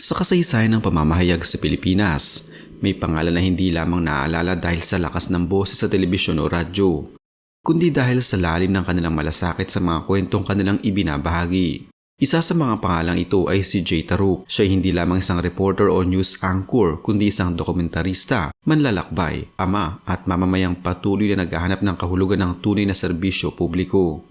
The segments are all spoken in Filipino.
Sa kasaysayan ng pamamahayag sa Pilipinas, may pangalan na hindi lamang naaalala dahil sa lakas ng boses sa telebisyon o radyo, kundi dahil sa lalim ng kanilang malasakit sa mga kwentong kanilang ibinabahagi. Isa sa mga pangalang ito ay si Jay Taruk. Siya ay hindi lamang isang reporter o news anchor kundi isang dokumentarista, manlalakbay, ama at mamamayang patuloy na naghahanap ng kahulugan ng tunay na serbisyo publiko.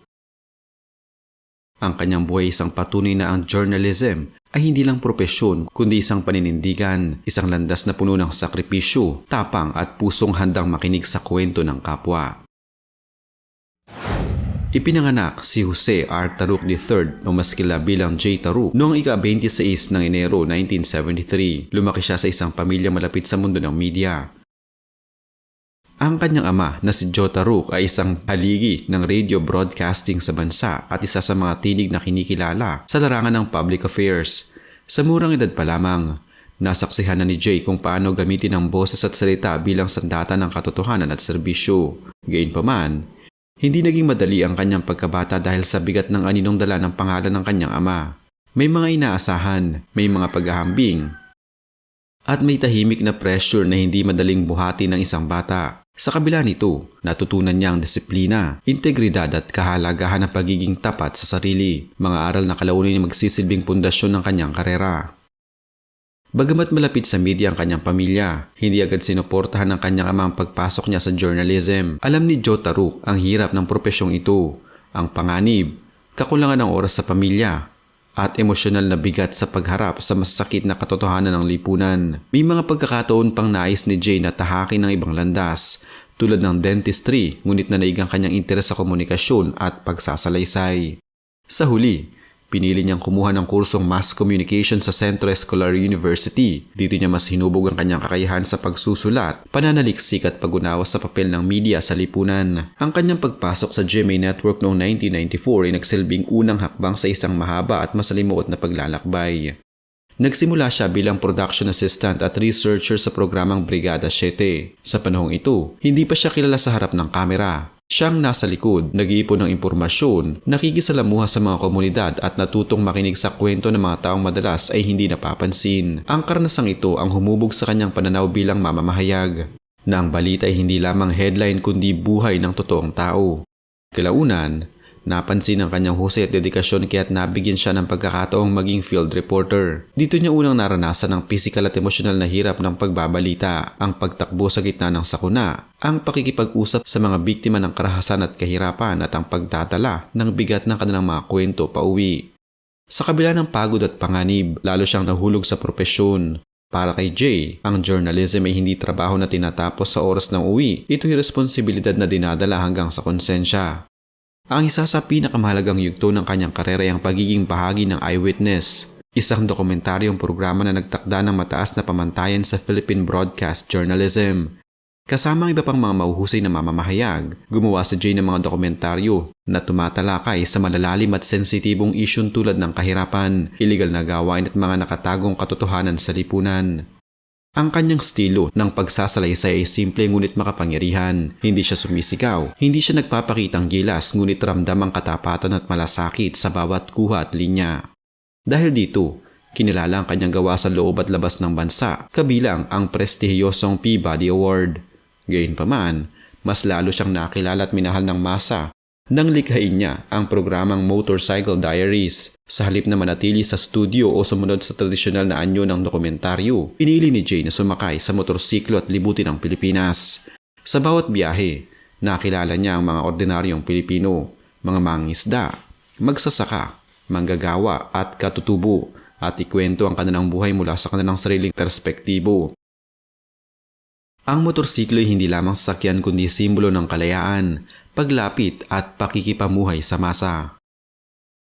Ang kanyang buhay isang patunay na ang journalism ay hindi lang propesyon kundi isang paninindigan, isang landas na puno ng sakripisyo, tapang at pusong handang makinig sa kwento ng kapwa. Ipinanganak si Jose R. Taruk III o mas kilala bilang Jay Taruk noong ika-26 ng Enero 1973. Lumaki siya sa isang pamilya malapit sa mundo ng media. Ang kanyang ama na si Joe Taruk ay isang haligi ng radio broadcasting sa bansa at isa sa mga tinig na kinikilala sa larangan ng public affairs. Sa murang edad pa lamang, nasaksihan na ni Jay kung paano gamitin ang boses at salita bilang sandata ng katotohanan at serbisyo. Gayunpaman, hindi naging madali ang kanyang pagkabata dahil sa bigat ng aninong dala ng pangalan ng kanyang ama. May mga inaasahan, may mga paghahambing, at may tahimik na pressure na hindi madaling buhati ng isang bata. Sa kabila nito, natutunan niya ang disiplina, integridad at kahalagahan ng pagiging tapat sa sarili, mga aral na kalaunan na magsisilbing pundasyon ng kanyang karera. Bagamat malapit sa media ang kanyang pamilya, hindi agad sinuportahan ng kanyang ama ang pagpasok niya sa journalism. Alam ni Joe Taruk ang hirap ng propesyong ito, ang panganib, kakulangan ng oras sa pamilya, at emosyonal na bigat sa pagharap sa masakit na katotohanan ng lipunan. May mga pagkakataon pang nais ni Jay na tahakin ng ibang landas, tulad ng dentistry, ngunit nanaig ang kanyang interes sa komunikasyon at pagsasalaysay. Sa huli, pinili niyang kumuha ng kursong Mass Communication sa Centro Escolar University. Dito niya mas hinubog ang kanyang kakayahan sa pagsusulat, pananaliksik at pag-unawa sa papel ng media sa lipunan. Ang kanyang pagpasok sa GMA Network noong 1994 ay nagsilbing unang hakbang sa isang mahaba at masalimuot na paglalakbay. Nagsimula siya bilang production assistant at researcher sa programang Brigada 7. Sa panahong ito, hindi pa siya kilala sa harap ng kamera. Siyang nasa likod, nag-iipon ng impormasyon, nakikisalamuha sa mga komunidad at natutong makinig sa kwento ng mga taong madalas ay hindi napapansin. Ang karanasang ito ang humubog sa kanyang pananaw bilang mamamahayag, na ang balita ay hindi lamang headline kundi buhay ng totoong tao. Kalaunan, napansin ang kanyang husay at dedikasyon kaya't nabigyan siya ng pagkakataong maging field reporter. Dito niya unang naranasan ang physical at emosyonal na hirap ng pagbabalita, ang pagtakbo sa gitna ng sakuna, ang pakikipag-usap sa mga biktima ng karahasan at kahirapan at ang pagdadala ng bigat ng kanilang mga kwento pauwi. Sa kabila ng pagod at panganib, lalo siyang nahulog sa propesyon. Para kay Jay, ang journalism ay hindi trabaho na tinatapos sa oras ng uwi. Ito'y responsibilidad na dinadala hanggang sa konsensya. Ang isa sa pinakamahalagang yugto ng kanyang karera ay ang pagiging bahagi ng Eyewitness, isang dokumentaryong programa na nagtakda ng mataas na pamantayan sa Philippine broadcast journalism. Kasama ang iba pang mga mahuhusay na mamamahayag, gumawa si Jay ng mga dokumentaryo na tumatalakay sa malalalim at sensitibong isyun tulad ng kahirapan, iligal na gawain at mga nakatagong katotohanan sa lipunan. Ang kanyang estilo ng pagsasalaysay ay simple ngunit makapangyarihan. Hindi siya sumisigaw, hindi siya nagpapakitang gilas ngunit ramdam ang katapatan at malasakit sa bawat kuha at linya. Dahil dito, kinilala ang kanyang gawa sa loob at labas ng bansa, kabilang ang prestihiyosong Peabody Award. Gayunpaman, mas lalo siyang nakilala at minahal ng masa nang likhain niya ang programang Motorcycle Diaries. Sa halip na manatili sa studio o sumunod sa tradisyonal na anyo ng dokumentaryo, pinili ni Jay na sumakay sa motorsiklo at libutin ang Pilipinas. Sa bawat biyahe, nakilala niya ang mga ordinaryong Pilipino, mga mangingisda, magsasaka, manggagawa at katutubo, at ikwento ang kanilang buhay mula sa kanilang sariling perspektibo. Ang motorsiklo ay hindi lamang sasakyan kundi simbolo ng kalayaan, paglapit at pakikipamuhay sa masa.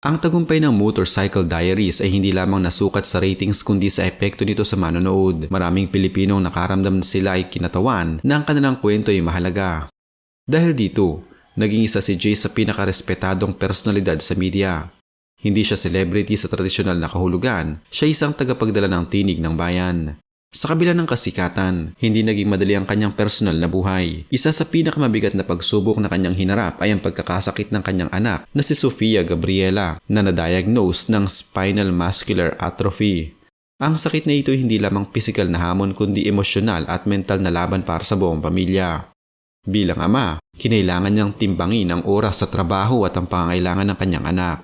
Ang tagumpay ng Motorcycle Diaries ay hindi lamang nasukat sa ratings kundi sa epekto nito sa manonood. Maraming Pilipinong nakaramdam na sila ay kinatawan na ang kanilang kwento ay mahalaga. Dahil dito, naging isa si Jay sa pinakarespetadong personalidad sa media. Hindi siya celebrity sa tradisyonal na kahulugan, siya isang tagapagdala ng tinig ng bayan. Sa kabila ng kasikatan, hindi naging madali ang kanyang personal na buhay. Isa sa pinakamabigat na pagsubok na kanyang hinarap ay ang pagkakasakit ng kanyang anak na si Sofia Gabriela na na-diagnose ng spinal muscular atrophy. Ang sakit na ito hindi lamang pisikal na hamon kundi emosyonal at mental na laban para sa buong pamilya. Bilang ama, kinailangan niyang timbangin ang oras sa trabaho at ang pangangailangan ng kanyang anak.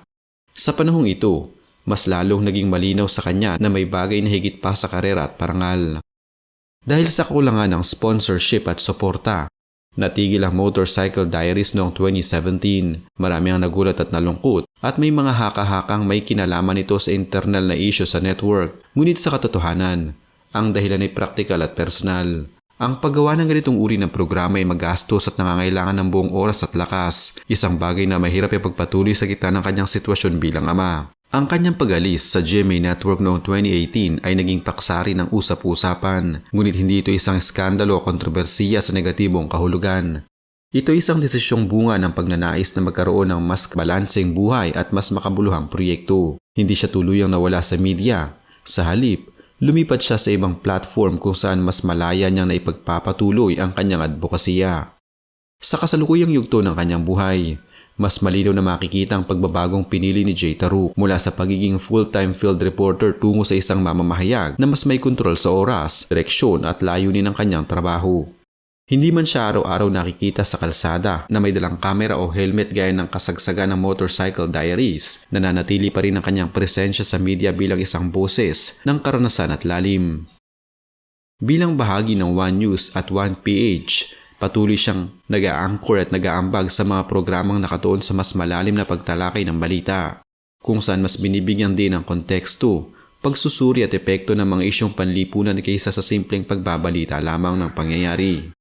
Sa panahong ito, mas lalong naging malinaw sa kanya na may bagay na higit pa sa karera at parangal. Dahil sa kakulangan ng sponsorship at suporta, natigil ang Motorcycle Diaries noong 2017. Marami ang nagulat at nalungkot at may mga haka-hakang may kinalaman ito sa internal na issue sa network. Ngunit sa katotohanan, ang dahilan ay praktikal at personal. Ang paggawa ng ganitong uri ng programa ay magastos at nangangailangan ng buong oras at lakas, isang bagay na mahirap ipagpatuloy sa gitna ng kanyang sitwasyon bilang ama. Ang kanyang pag-alis sa GMA Network noong 2018 ay naging paksari ng usap-usapan, ngunit hindi ito isang skandalo o kontrobersiya sa negatibong kahulugan. Ito ay isang desisyong bunga ng pagnanais na magkaroon ng mas balanseng buhay at mas makabuluhang proyekto. Hindi siya tuluyang nawala sa media. Sa halip, lumipat siya sa ibang platform kung saan mas malaya niyang naipagpapatuloy ang kanyang advokasya. Sa kasalukuyang yugto ng kanyang buhay, mas malinaw na makikita ang pagbabagong pinili ni Jay Taruk mula sa pagiging full-time field reporter tungo sa isang mamamahayag na mas may kontrol sa oras, direksyon at layunin ng kanyang trabaho. Hindi man siya araw-araw nakikita sa kalsada na may dalang kamera o helmet gaya ng kasagsagan ng Motorcycle Diaries, nananatili pa rin ang kanyang presensya sa media bilang isang boses ng karanasan at lalim. Bilang bahagi ng One News at One PH, patuloy siyang nag-a-anchor at nag-aambag sa mga programang nakatuon sa mas malalim na pagtalakay ng balita, kung saan mas binibigyan din ng konteksto, pagsusuri at epekto ng mga isyong panlipunan kaysa sa simpleng pagbabalita lamang ng pangyayari.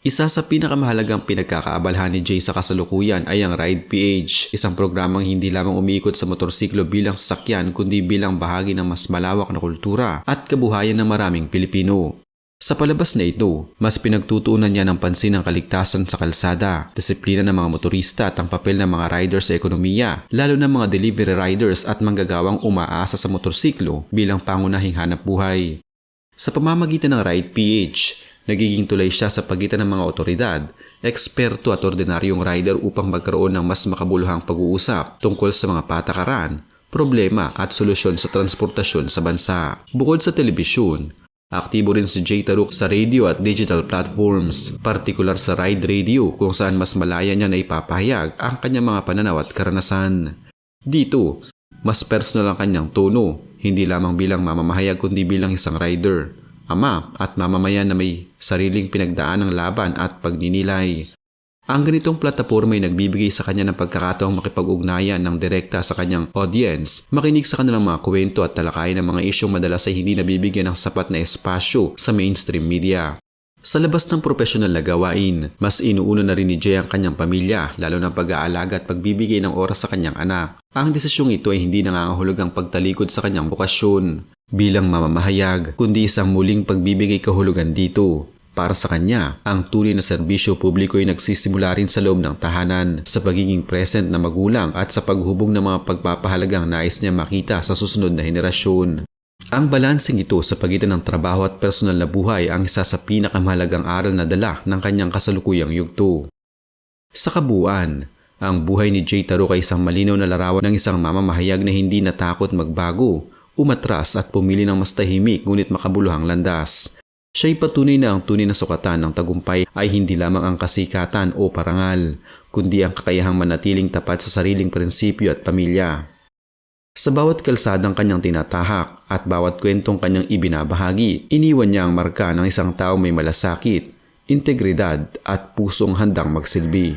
Isa sa pinakamahalagang pinagkakaabalahan ni Jay sa kasalukuyan ay ang Ride PH, isang programang hindi lamang umiikot sa motorsiklo bilang sasakyan kundi bilang bahagi ng mas malawak na kultura at kabuhayan ng maraming Pilipino. Sa palabas na ito, mas pinagtutuunan niya ng pansin ang kaligtasan sa kalsada, disiplina ng mga motorista at ang papel ng mga riders sa ekonomiya, lalo na mga delivery riders at manggagawang umaasa sa motorsiklo bilang pangunahing hanap buhay. Sa pamamagitan ng Ride PH, nagiging tulay siya sa pagitan ng mga otoridad, eksperto at ordinaryong rider upang magkaroon ng mas makabuluhang pag-uusap tungkol sa mga patakaran, problema at solusyon sa transportasyon sa bansa. Bukod sa telebisyon, aktibo rin si Jay Taruk sa radio at digital platforms, partikular sa Ride Radio kung saan mas malaya niya na ipapahayag ang kanyang mga pananaw at karanasan. Dito, mas personal ang kanyang tono, hindi lamang bilang mamamahayag kundi bilang isang rider, ama at mamamayan na may sariling pinagdaan ng laban at pagninilay. Ang ganitong plataporma ay nagbibigay sa kanya ng pagkakataong makipag-ugnayan ng direkta sa kanyang audience, makinig sa kanilang mga kwento at talakayin ng mga isyong madalas ay hindi nabibigyan ng sapat na espasyo sa mainstream media. Sa labas ng profesional na gawain, mas inuuna na rin ni Jay ang kanyang pamilya, lalo ng pag-aalaga at pagbibigay ng oras sa kanyang anak. Ang desisyong ito ay hindi nangangahulugang pagtalikod sa kanyang bokasyon bilang mamamahayag, kundi isang muling pagbibigay kahulugan dito. Para sa kanya, ang tunay na serbisyo publiko ay nagsisimula rin sa loob ng tahanan, sa pagiging present na magulang at sa paghubog ng mga pagpapahalagang nais niya makita sa susunod na henerasyon. Ang balanseng ito sa pagitan ng trabaho at personal na buhay ang isa sa pinakamahalagang aral na dala ng kanyang kasalukuyang yugto. Sa kabuuan, ang buhay ni Jay Taruk ay isang malinaw na larawan ng isang mamamahayag na hindi natakot magbago, umatras at pumili ng mas tahimik ngunit makabuluhang landas. Siya'y patunay na ang tunay na sukatan ng tagumpay ay hindi lamang ang kasikatan o parangal, kundi ang kakayahang manatiling tapat sa sariling prinsipyo at pamilya. Sa bawat kalsadang kanyang tinatahak at bawat kwentong kanyang ibinabahagi, iniwan niya ang marka ng isang tao may malasakit, integridad at pusong handang magsilbi.